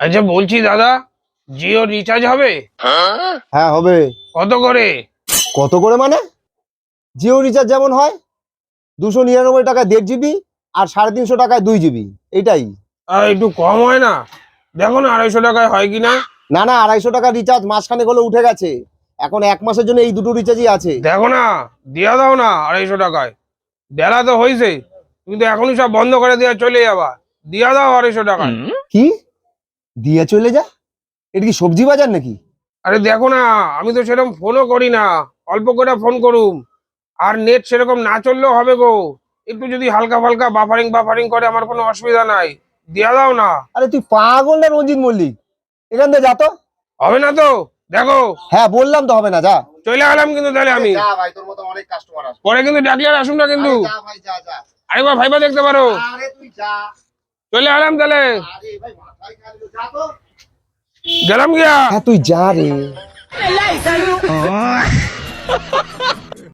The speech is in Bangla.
আচ্ছা বলছি দাদা, জিও রিচার্জ হবে? হ্যাঁ হবে। কত করে? কত করে মানে? জিও রিচার্জ যেমন হয় 299 টাকায় 1.5 জিবি আর 350 টাকায় 2 জিবি, এইটাই। একটু কম হয় না? দেখো না 250 টাকায় হয় কিনা। না না, 250 টাকা রিচার্জ মাসখানেক হলে উঠে গেছে। এখন 1 মাসের জন্য এই দুটো রিচার্জই আছে। দেখো না, দিয়া দাও না 250 টাকায়। বেলা তো হয়েছে, কিন্তু এখনই সব বন্ধ করে দেওয়া চলে যাবা। দিয়া দাও 250 টাকায়। কি? দিয়ে চলে যা? এটা কি সবজি বাজার নাকি? আরে দেখো না, আমি তো সেরকম ফোনও করি না, অল্প করে ফোন করুম। আর নেট সেরকম না চললেও হবে গো। একটু যদি হালকা ফালকা বাফারিং বাফারিং করে আমার কোনো অসুবিধা নাই। দিয়া দাও না। আরে তুই পাগল না রঞ্জিত মল্লিক? এখান থেকে যা তো। হবে না তো? দেখো, হ্যাঁ বললাম তো হবে না, যা। চলে গেলাম কিন্তু তাহলে আমি। যা ভাই, তোর মতো অনেক কাস্টমার আছে। পরে কিন্তু ডাকলে আর আসুন না কিন্তু। যা ভাই, যা যা। আরেকবার ভাইবা দেখতে পারো। আরে তুই যা। চলে গেলাম তাহলে। আরে ভাই মাথায় খেয়াল দিও, যা তো। গেলাম গিয়া। হ্যাঁ তুই যা রে।